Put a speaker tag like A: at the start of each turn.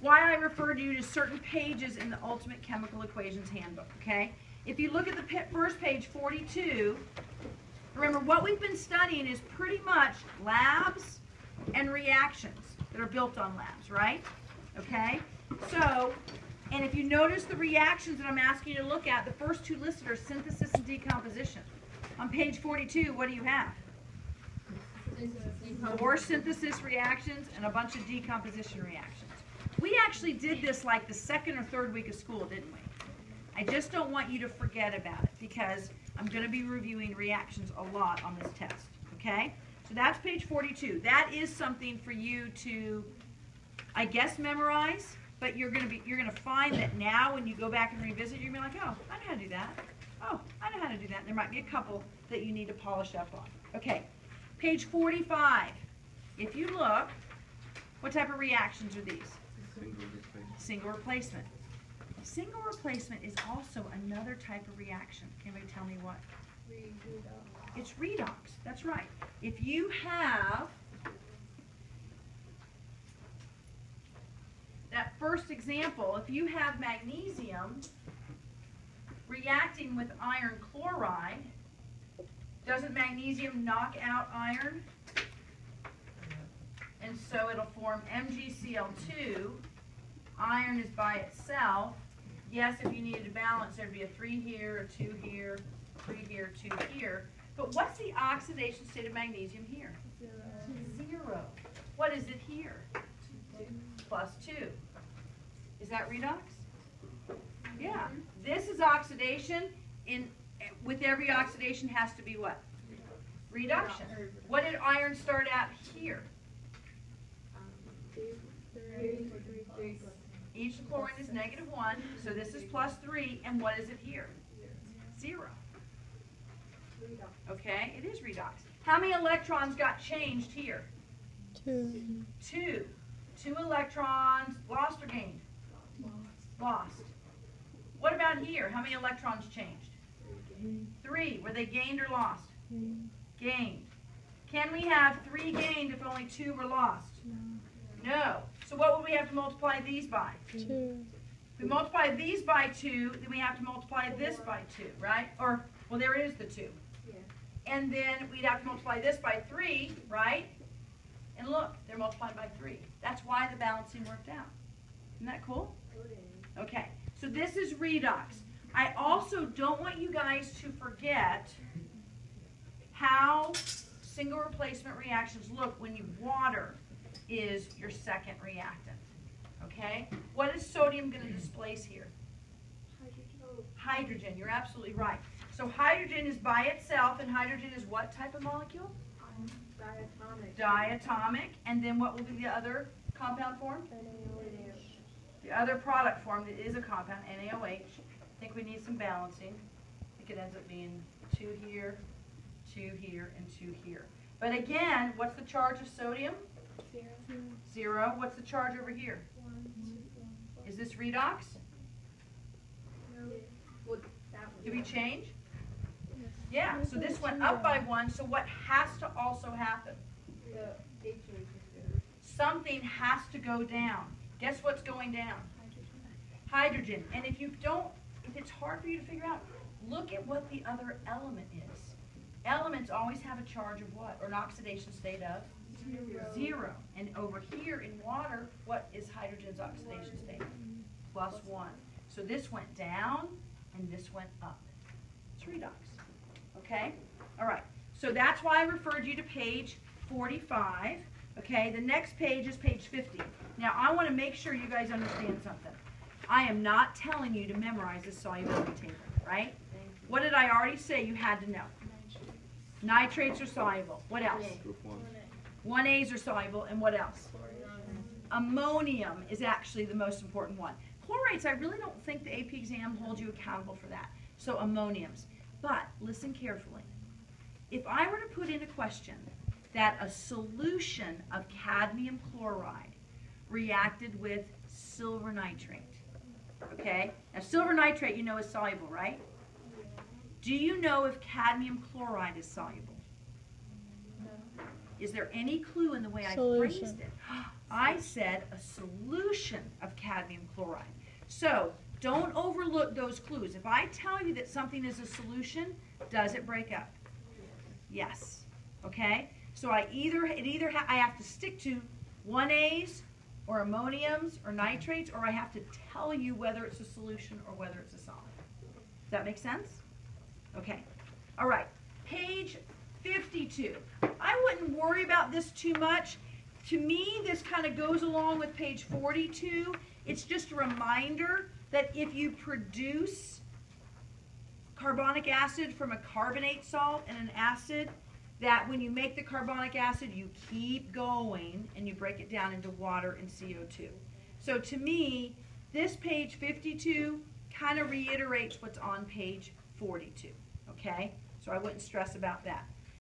A: Why I referred you to certain pages in the Ultimate Chemical Equations Handbook, okay? If you look at the first page, 42, remember what we've been studying is pretty much labs and reactions that are built on labs, right? Okay? So, and if you notice the reactions that I'm asking you to look at, the first two listed are synthesis and decomposition. On page 42, what do you have? 4 synthesis reactions and a bunch of decomposition reactions. We actually did this like the second or third week of school, didn't we? I just don't want you to forget about it because I'm going to be reviewing reactions a lot on this test, okay? So that's page 42. That is something for you to, I guess, memorize, but you're going to find that now when you go back and revisit, you're going to be like, oh, I know how to do that. Oh, I know how to do that. And there might be a couple that you need to polish up on. Okay, page 45. If you look, what type of reactions are these? Single replacement. Single replacement is also another type of reaction. Can anybody tell me what? Redox. It's redox. That's right. If you have that first example, if you have magnesium reacting with iron chloride, doesn't magnesium knock out iron? And so it'll form MgCl2. Iron is by itself. Yes, if you needed to balance, there'd be a 3 here, a 2 here, 3 here, 2 here. But what's the oxidation state of magnesium here? 0. What is it here? +2. Is that redox? Yeah. This is oxidation. With every oxidation has to be what? Reduction. What did iron start at here?
B: 3.
A: Each chlorine is -1, so this is +3, and what is it here? 0. Okay, it is redox. How many electrons got changed here?
B: 2.
A: 2. 2 electrons lost or gained? Lost. What about here? How many electrons changed? 3. Were they gained or lost? Gained. Can we have 3 gained if only 2 were lost? No. So what would we have to multiply these by?
B: 2.
A: If we multiply these by 2, then we have to multiply this by 2, right? Or, well, there is the 2.
B: Yeah.
A: And then we'd have to multiply this by 3, right? And look, they're multiplied by 3. That's why the balancing worked out. Isn't that cool? Okay, so this is redox. I also don't want you guys to forget how single replacement reactions look when water is your second reactant. Okay? What is sodium going to displace here? Hydrogen. You're absolutely right. So hydrogen is by itself, and hydrogen is what type of molecule?
B: Diatomic.
A: Diatomic. And then what will be the other compound form?
B: NaOH.
A: The other product form that is a compound, NaOH. I think we need some balancing. I think it ends up being 2 here, 2 here, and 2 here. But again, what's the charge of sodium? 0. What's the charge over here?
B: 1.
A: Is this redox?
B: No.
A: Did we change? Yeah, so this went up by 1, so what has to also happen? Something has to go down. Guess what's going down? Hydrogen. And if it's hard for you to figure out, look at what the other element is. Elements always have a charge of what? Or an oxidation state of? 0. And over here in water, what is hydrogen's oxidation state? +1. So this went down and this went up. It's redox. Okay? All right. So that's why I referred you to page 45. Okay? The next page is page 50. Now, I want to make sure you guys understand something. I am not telling you to memorize this solubility table, right? What did I already say you had to know? Nitrates are soluble. What else? 1A's are soluble, and what else? Ammonium is actually the most important one. Chlorates, I really don't think the AP exam holds you accountable for that. So ammoniums. But listen carefully. If I were to put in a question that a solution of cadmium chloride reacted with silver nitrate, okay? Now silver nitrate you know is soluble, right? Do you know if cadmium chloride is soluble? Is there any clue in the way I
C: Solution.
A: phrased it? I said a solution of cadmium chloride. So don't overlook those clues. If I tell you that something is a solution, does it break up? Yes. Okay? So I have to stick to 1As or ammoniums or nitrates, or I have to tell you whether it's a solution or whether it's a solid. Does that make sense? Okay. All right. Page 52. I wouldn't worry about this too much. To me, this kind of goes along with page 42. It's just a reminder that if you produce carbonic acid from a carbonate salt and an acid, that when you make the carbonic acid, you keep going and you break it down into water and CO2. So to me, this page 52 kind of reiterates what's on page 42, okay? So I wouldn't stress about that.